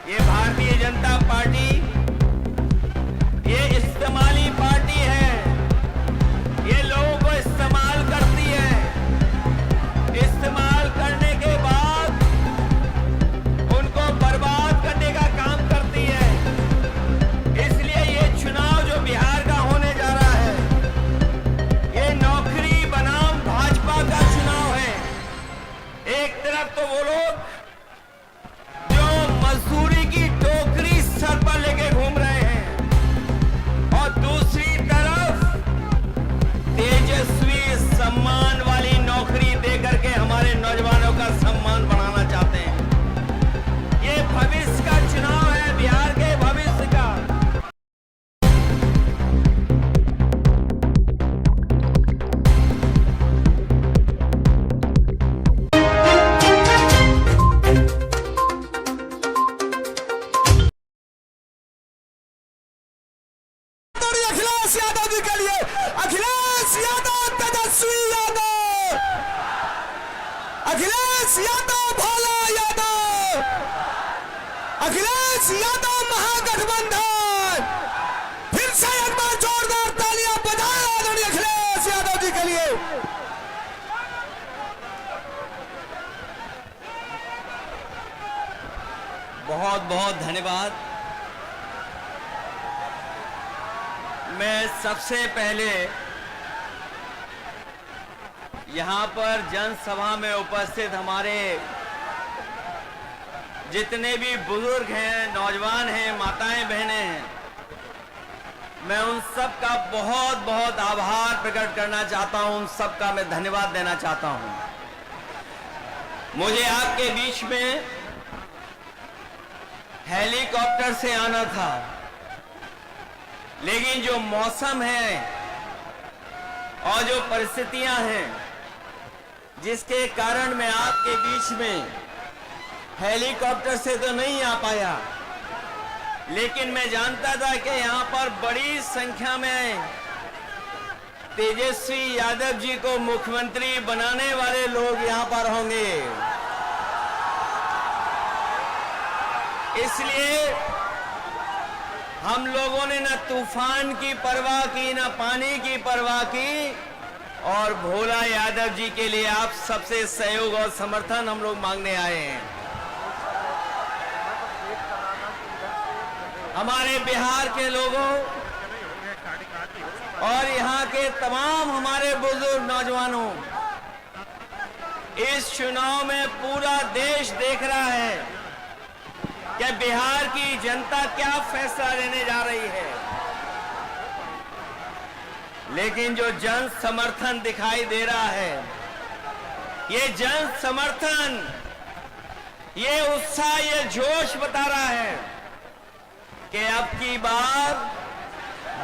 ये भारतीय जनता पार्टी ये इस्तेमाली पार्टी है। ये लोगों को इस्तेमाल करती है। इस्तेमाल करने के बाद उनको बर्बाद करने का काम करती है। इसलिए ये चुनाव जो बिहार का होने जा रहा है, ये नौकरी बनाम भाजपा का चुनाव है। एक तरफ तो वो लोग जो मजदूरी की टोकरी सर पर लेके घूम रहे हैं और दूसरी तरफ तेजस्वी सम्मान वाली नौकरी देकर के हमारे नौजवानों का सम्मान बढ़ाना चाहते हैं। ये भविष्य का चुनाव है, बिहार के भविष्य का। अखिलेश यादव जी के लिए, अखिलेश यादव, तेजस्वी यादव, अखिलेश यादव, भोला यादव, अखिलेश यादव महागठबंधन। फिर से एक बार जोरदार तालियां बजाएं आदरणीय अखिलेश यादव जी के लिए। बहुत बहुत धन्यवाद। मैं सबसे पहले यहाँ पर जनसभा में उपस्थित हमारे जितने भी बुजुर्ग हैं, नौजवान हैं, माताएं, बहनें हैं, मैं उन सब का बहुत बहुत आभार प्रकट करना चाहता हूं। उन सब का मैं धन्यवाद देना चाहता हूं। मुझे आपके बीच में हेलीकॉप्टर से आना था, लेकिन जो मौसम है और जो परिस्थितियां हैं, जिसके कारण मैं आपके बीच में हेलीकॉप्टर से तो नहीं आ पाया, लेकिन मैं जानता था कि यहां पर बड़ी संख्या में तेजस्वी यादव जी को मुख्यमंत्री बनाने वाले लोग यहां पर होंगे। इसलिए हम लोगों ने न तूफान की परवाह की, न पानी की परवाह की, और भोला यादव जी के लिए आप सबसे सहयोग और समर्थन हम लोग मांगने आए हैं। हमारे बिहार के लोगों और यहाँ के तमाम हमारे बुजुर्ग नौजवानों, इस चुनाव में पूरा देश देख रहा है कि बिहार की जनता क्या फैसला लेने जा रही है। लेकिन जो जन समर्थन दिखाई दे रहा है, ये जन समर्थन, ये उत्साह, ये जोश बता रहा है कि अब की बार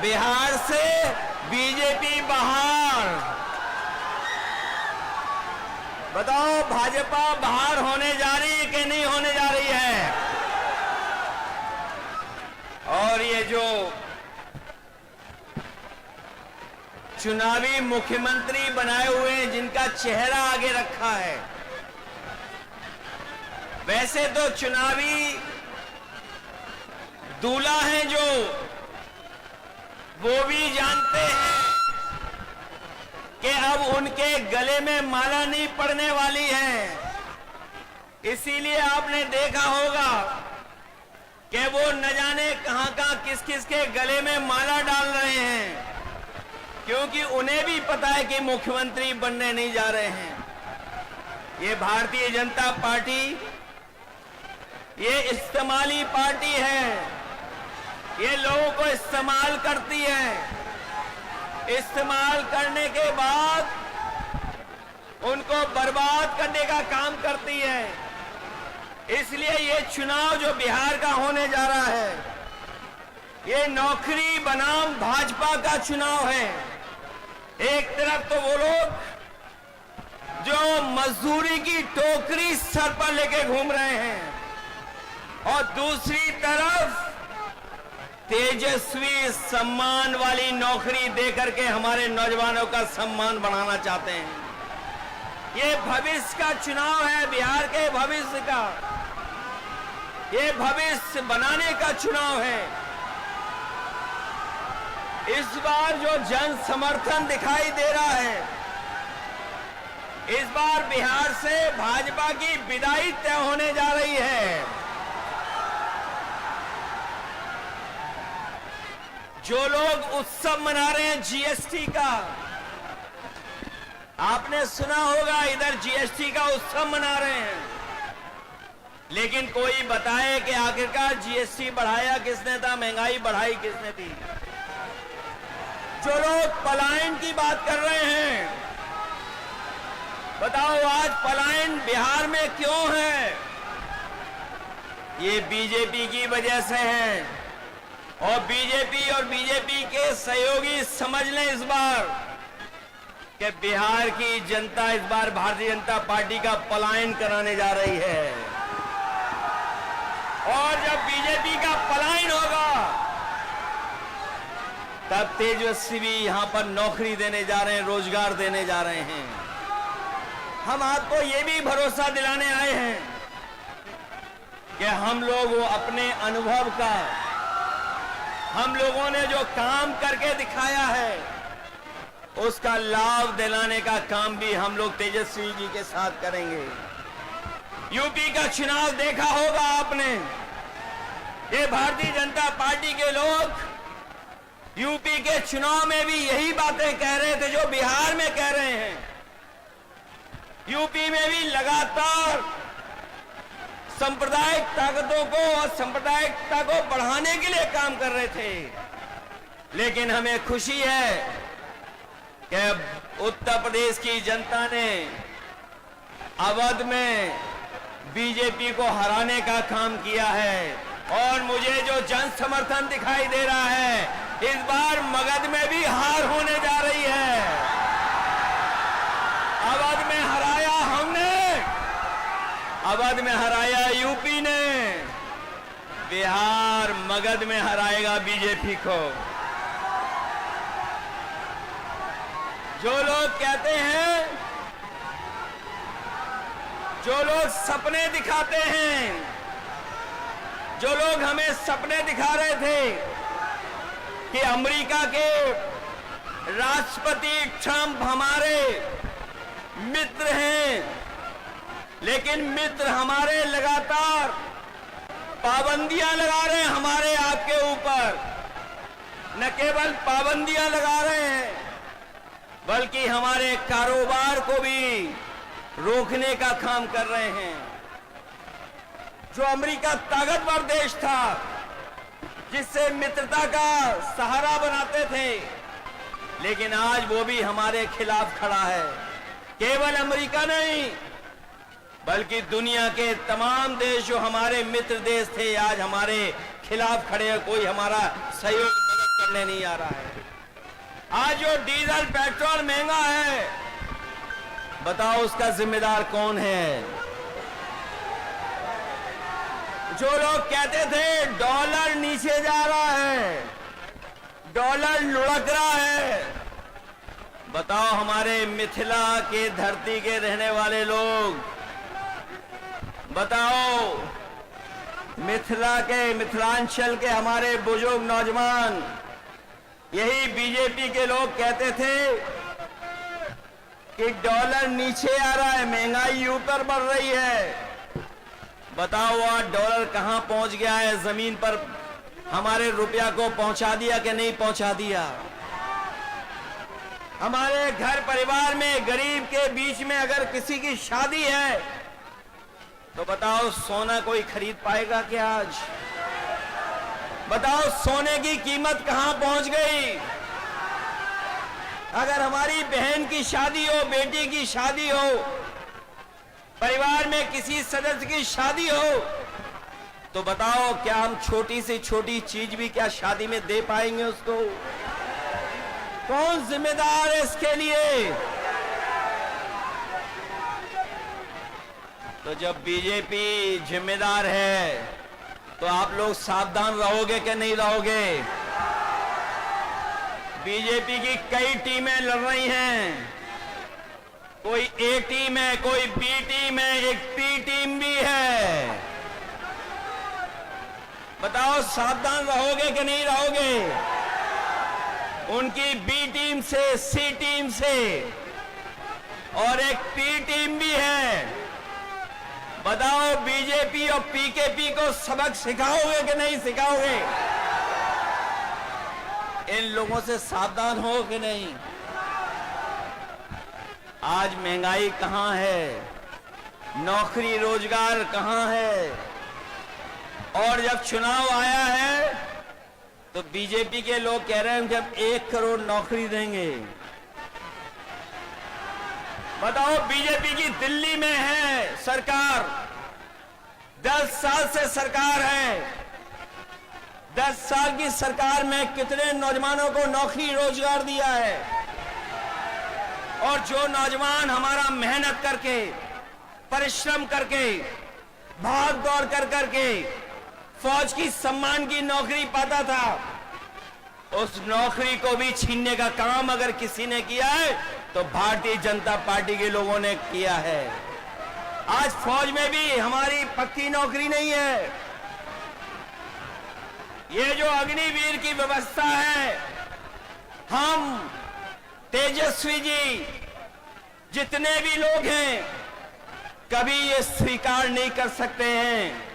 बिहार से बीजेपी बाहर। बताओ, भाजपा बाहर होने जा रही है कि नहीं होने जा रही है? और ये जो चुनावी मुख्यमंत्री बनाए हुए हैं, जिनका चेहरा आगे रखा है, वैसे तो चुनावी दूल्हा हैं जो, वो भी जानते हैं कि अब उनके गले में माला नहीं पड़ने वाली है। इसीलिए आपने देखा होगा कि वो न जाने कहां किस किस के गले में माला डाल रहे हैं, क्योंकि उन्हें भी पता है कि मुख्यमंत्री बनने नहीं जा रहे हैं। ये भारतीय जनता पार्टी ये इस्तेमाली पार्टी है। ये लोगों को इस्तेमाल करती है। इस्तेमाल करने के बाद उनको बर्बाद करने का काम करती है। इसलिए ये चुनाव जो बिहार का होने जा रहा है, ये नौकरी बनाम भाजपा का चुनाव है। एक तरफ तो वो लोग जो मजदूरी की टोकरी सर पर लेके घूम रहे हैं और दूसरी तरफ तेजस्वी सम्मान वाली नौकरी देकर के हमारे नौजवानों का सम्मान बढ़ाना चाहते हैं। ये भविष्य का चुनाव है, बिहार के भविष्य का। ये भविष्य बनाने का चुनाव है। इस बार जो जन समर्थन दिखाई दे रहा है, इस बार बिहार से भाजपा की विदाई तय होने जा रही है। जो लोग उत्सव मना रहे हैं जीएसटी का, आपने सुना होगा इधर जीएसटी का उत्सव मना रहे हैं, लेकिन कोई बताए कि आखिरकार जीएसटी बढ़ाया किसने था, महंगाई बढ़ाई किसने थी। जो लोग पलायन की बात कर रहे हैं, बताओ आज पलायन बिहार में क्यों है? ये बीजेपी की वजह से है, और बीजेपी और बीजेपी के सहयोगी समझ लें इस बार कि बिहार की जनता इस बार भारतीय जनता पार्टी का पलायन कराने जा रही है। और जब बीजेपी का पलायन होगा तब तेजस्वी भी यहां पर नौकरी देने जा रहे हैं, रोजगार देने जा रहे हैं। हम आपको ये भी भरोसा दिलाने आए हैं कि हम लोग अपने अनुभव का, हम लोगों ने जो काम करके दिखाया है, उसका लाभ दिलाने का काम भी हम लोग तेजस्वी जी के साथ करेंगे। यूपी का चुनाव देखा होगा आपने। ये भारतीय जनता पार्टी के लोग यूपी के चुनाव में भी यही बातें कह रहे थे जो बिहार में कह रहे हैं। यूपी में भी लगातार सांप्रदायिक ताकतों को और सांप्रदायिकता को बढ़ाने के लिए काम कर रहे थे। लेकिन हमें खुशी है कि उत्तर प्रदेश की जनता ने अवध में बीजेपी को हराने का काम किया है, और मुझे जो जन समर्थन दिखाई दे रहा है, इस बार मगध में भी हार होने जा रही है। अवध में हराया हमने, अवध में हराया यूपी ने, बिहार मगध में हराएगा बीजेपी को। जो लोग कहते हैं, जो लोग सपने दिखाते हैं, जो लोग हमें सपने दिखा रहे थे कि अमेरिका के राष्ट्रपति ट्रंप हमारे मित्र हैं, लेकिन मित्र हमारे लगातार पाबंदियां लगा रहे हैं हमारे आपके ऊपर। न केवल पाबंदियां लगा रहे हैं, बल्कि हमारे कारोबार को भी रोकने का काम कर रहे हैं। जो अमेरिका ताकतवर देश था, जिससे मित्रता का सहारा बनाते थे, लेकिन आज वो भी हमारे खिलाफ खड़ा है। केवल अमेरिका नहीं, बल्कि दुनिया के तमाम देश जो हमारे मित्र देश थे, आज हमारे खिलाफ खड़े हैं। कोई हमारा सहयोग मदद करने नहीं आ रहा है। आज जो डीजल पेट्रोल महंगा है, बताओ उसका जिम्मेदार कौन है? जो लोग कहते थे डॉलर नीचे जा रहा है, डॉलर लुढ़क रहा है, बताओ हमारे मिथिला के धरती के रहने वाले लोग, बताओ मिथिला के, मिथिलांचल के हमारे बुजुर्ग नौजवान, यही बीजेपी के लोग कहते थे कि डॉलर नीचे आ रहा है, महंगाई ऊपर बढ़ रही है। बताओ आज डॉलर कहां पहुंच गया है? जमीन पर हमारे रुपया को पहुंचा दिया कि नहीं पहुंचा दिया? हमारे घर परिवार में गरीब के बीच में अगर किसी की शादी है, तो बताओ सोना कोई खरीद पाएगा क्या आज? बताओ सोने की कीमत कहां पहुंच गई? अगर हमारी बहन की शादी हो, बेटी की शादी हो, परिवार में किसी सदस्य की शादी हो, तो बताओ क्या हम छोटी से छोटी चीज भी क्या शादी में दे पाएंगे उसको? कौन जिम्मेदार है इसके लिए? तो जब बीजेपी जिम्मेदार है, तो आप लोग सावधान रहोगे कि नहीं रहोगे? बीजेपी की कई टीमें लड़ रही हैं। कोई ए टीम है, कोई बी टीम है, एक पी टीम भी है। बताओ सावधान रहोगे कि नहीं रहोगे? उनकी बी टीम से, सी टीम से और एक पी टीम भी है। बताओ बीजेपी और पीकेपी को सबक सिखाओगे कि नहीं सिखाओगे? इन लोगों से सावधान हो कि नहीं? आज महंगाई कहां है, नौकरी रोजगार कहां है? और जब चुनाव आया है तो बीजेपी के लोग कह रहे हैं कि हम 1 करोड़ नौकरी देंगे। बताओ बीजेपी की दिल्ली में है सरकार, 10 साल से सरकार है। 10 साल की सरकार में कितने नौजवानों को नौकरी रोजगार दिया है? और जो नौजवान हमारा मेहनत करके, परिश्रम करके, भाग दौड़ कर करके फौज की सम्मान की नौकरी पाता था, उस नौकरी को भी छीनने का काम अगर किसी ने किया है तो भारतीय जनता पार्टी के लोगों ने किया है। आज फौज में भी हमारी पक्की नौकरी नहीं है। ये जो अग्निवीर की व्यवस्था है, हम तेजस्वी जी जितने भी लोग हैं कभी ये स्वीकार नहीं कर सकते हैं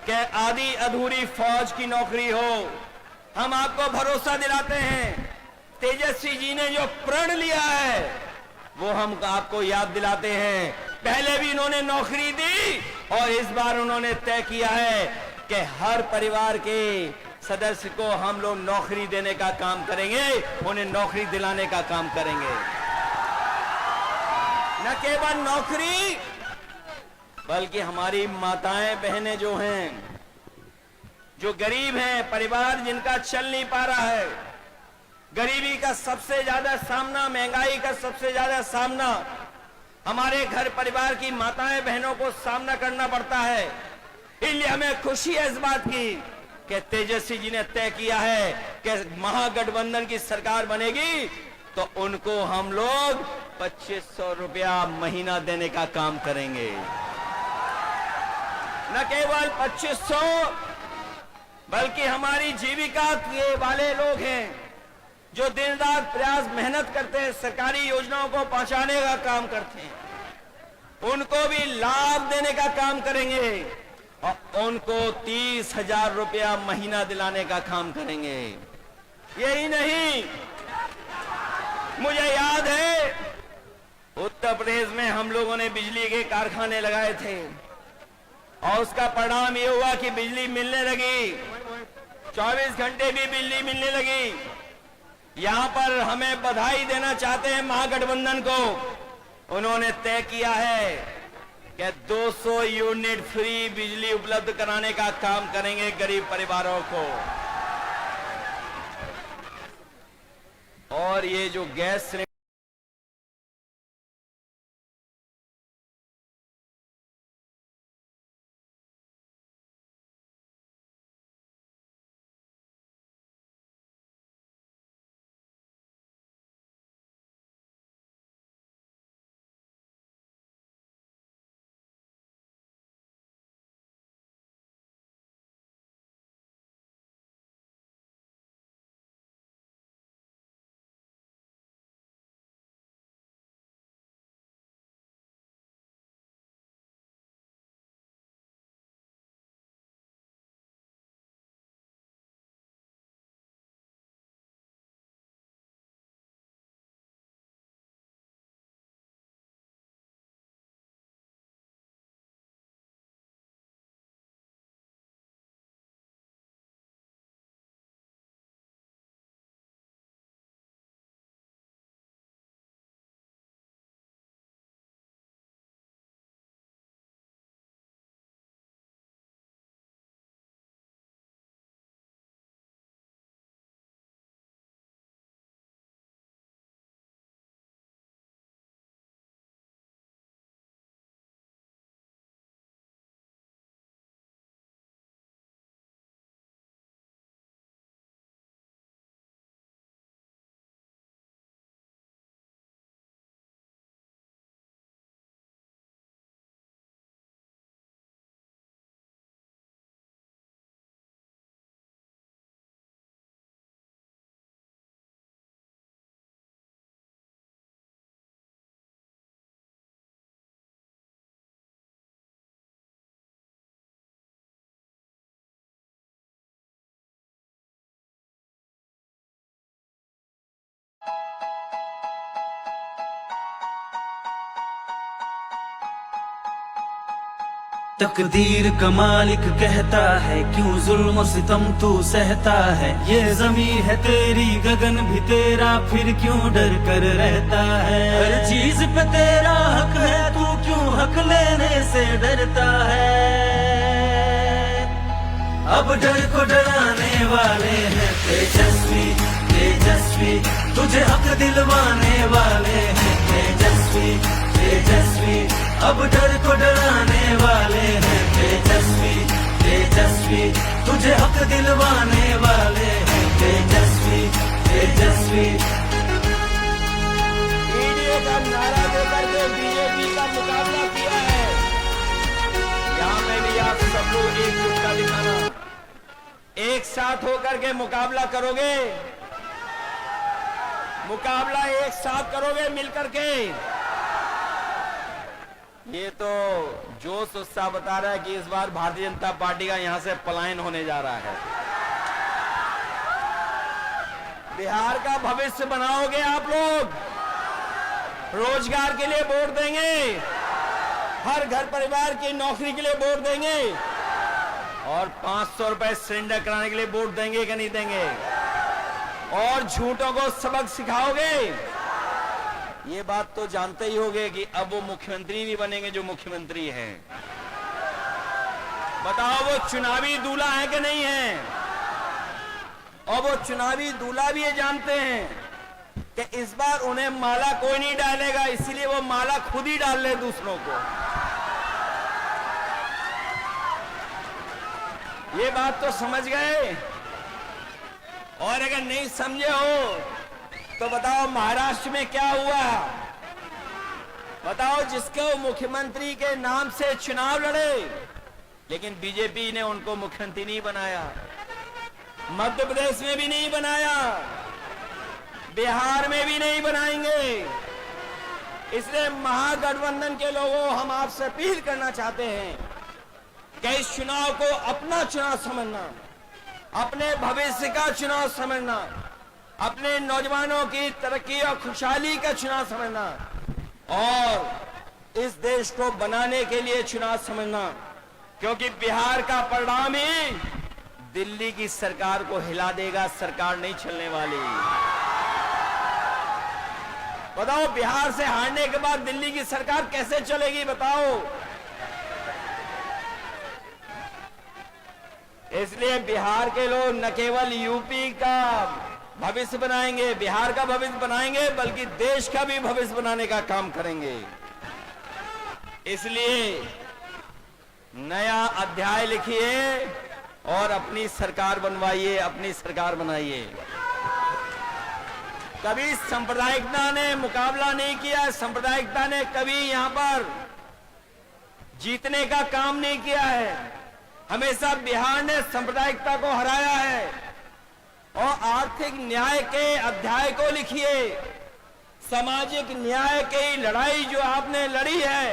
कि आधी अधूरी फौज की नौकरी हो। हम आपको भरोसा दिलाते हैं, तेजस्वी जी ने जो प्रण लिया है वो हम आपको याद दिलाते हैं। पहले भी इन्होंने नौकरी दी और इस बार उन्होंने तय किया है कि हर परिवार के सदस्य को हम लोग नौकरी देने का काम करेंगे, उन्हें नौकरी दिलाने का काम करेंगे। न केवल नौकरी बल्कि हमारी माताएं बहनें जो हैं, जो गरीब हैं, परिवार जिनका चल नहीं पा रहा है, गरीबी का सबसे ज्यादा सामना, महंगाई का सबसे ज्यादा सामना हमारे घर परिवार की माताएं बहनों को सामना करना पड़ता है। इसलिए हमें खुशी है इस बात की कि तेजस्वी जी ने तय किया है कि महागठबंधन की सरकार बनेगी तो उनको हम लोग 2500 रुपया महीना देने का काम करेंगे। न केवल 2500 बल्कि हमारी जीविका के वाले लोग हैं जो दिन रात प्रयास मेहनत करते हैं, सरकारी योजनाओं को पहुंचाने का काम करते हैं, उनको भी लाभ देने का काम करेंगे और उनको 30,000 रुपया महीना दिलाने का काम करेंगे। यही नहीं, मुझे याद है उत्तर प्रदेश में हम लोगों ने बिजली के कारखाने लगाए थे और उसका परिणाम ये हुआ कि बिजली मिलने लगी, 24 घंटे भी बिजली मिलने लगी। यहां पर हमें बधाई देना चाहते हैं महागठबंधन को। उन्होंने तय किया है कि 200 यूनिट फ्री बिजली उपलब्ध कराने का काम करेंगे गरीब परिवारों को। और ये जो गैस तकदीर का मालिक कहता है क्यों जुल्म और सितम तू सहता है। ये ज़मीं है तेरी गगन भी तेरा फिर क्यों डर कर रहता है। हर चीज पे तेरा हक है तू क्यों हक लेने से डरता है। अब डर को डराने वाले हैं तेजस्वी तेजस्वी, तुझे हक दिलवाने वाले हैं तेजस्वी तेजस्वी। अब डर को डराने वाले हैं तेजस्वी तेजस्वी, तुझे हक दिलवाने वाले हैं तेजस्वी तेजस्वी। ईडीए का नारा देकर के बीजेपी का मुकाबला किया है। यहाँ में भी आप सब लोग एकजुटता दिखाना, एक साथ होकर के मुकाबला करोगे, मुकाबला एक साथ करोगे मिलकर के। ये तो जोश उत्साह बता रहा है कि इस बार भारतीय जनता पार्टी का यहां से पलायन होने जा रहा है। बिहार का भविष्य बनाओगे आप लोग, रोजगार के लिए वोट देंगे, हर घर परिवार की नौकरी के लिए वोट देंगे और 500 रुपए सिलेंडर कराने के लिए वोट देंगे कि नहीं देंगे। और झूठों को सबक सिखाओगे। ये बात तो जानते ही होंगे कि अब वो मुख्यमंत्री भी बनेंगे जो मुख्यमंत्री हैं। बताओ वो चुनावी दूल्हा है कि नहीं है। और वो चुनावी दूल्हा भी ये जानते हैं कि इस बार उन्हें माला कोई नहीं डालेगा, इसीलिए वो माला खुद ही डाल ले दूसरों को। ये बात तो समझ गए। और अगर नहीं समझे हो तो बताओ महाराष्ट्र में क्या हुआ। बताओ जिसको मुख्यमंत्री के नाम से चुनाव लड़े, लेकिन बीजेपी ने उनको मुख्यमंत्री नहीं बनाया, मध्य प्रदेश में भी नहीं बनाया, बिहार में भी नहीं बनाएंगे। इसलिए महागठबंधन के लोगों, हम आपसे अपील करना चाहते हैं कि इस चुनाव को अपना चुनाव समझना, अपने भविष्य का चुनाव समझना, अपने नौजवानों की तरक्की और खुशहाली का चुनाव समझना और इस देश को बनाने के लिए चुनाव समझना। क्योंकि बिहार का परिणाम ही दिल्ली की सरकार को हिला देगा, सरकार नहीं चलने वाली। बताओ बिहार से हारने के बाद दिल्ली की सरकार कैसे चलेगी बताओ। इसलिए बिहार के लोग न केवल यूपी का भविष्य बनाएंगे, बिहार का भविष्य बनाएंगे, बल्कि देश का भी भविष्य बनाने का काम करेंगे। इसलिए नया अध्याय लिखिए और अपनी सरकार बनवाइए, अपनी सरकार बनाइए। कभी सांप्रदायिकता ने मुकाबला नहीं किया, सांप्रदायिकता ने कभी यहां पर जीतने का काम नहीं किया है। हमेशा बिहार ने सांप्रदायिकता को हराया है। और आर्थिक न्याय के अध्याय को लिखिए। सामाजिक न्याय की लड़ाई जो आपने लड़ी है,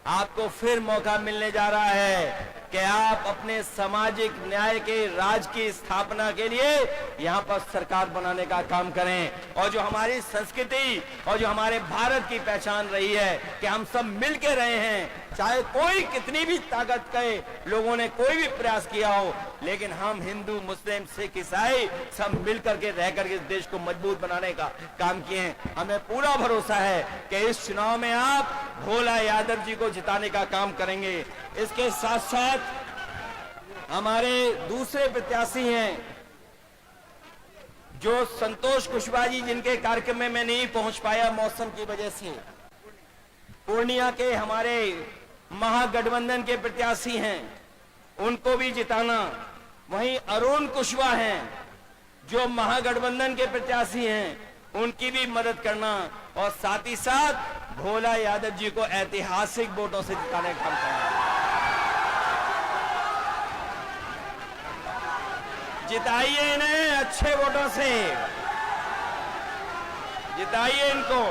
आपको फिर मौका मिलने जा रहा है कि आप अपने सामाजिक न्याय के राज की स्थापना के लिए यहां पर सरकार बनाने का काम करें। और जो हमारी संस्कृति और जो हमारे भारत की पहचान रही है कि हम सब मिल के रहे हैं, चाहे कोई कितनी भी ताकत के लोगों ने कोई भी प्रयास किया हो, लेकिन हम हिंदू मुस्लिम सिख ईसाई सब मिल करके रह करके इस देश को मजबूत बनाने का काम किए हैं। हमें पूरा भरोसा है कि इस चुनाव में आप भोला यादव जी को जिताने का काम करेंगे। इसके साथ साथ हमारे दूसरे प्रत्याशी हैं जो संतोष कुशवाहा जी, जिनके कार्यक्रम में मैं नहीं पहुंच पाया मौसम की वजह से। पूर्णिया के हमारे महागठबंधन के प्रत्याशी हैं, उनको भी जिताना। वहीं अरुण कुशवाहा हैं जो महागठबंधन के प्रत्याशी हैं, उनकी भी मदद करना और साथ ही साथ भोला यादव जी को ऐतिहासिक वोटों से जिताने का काम करना। जिताइए इन्हें अच्छे वोटों से, जिताइए इनको।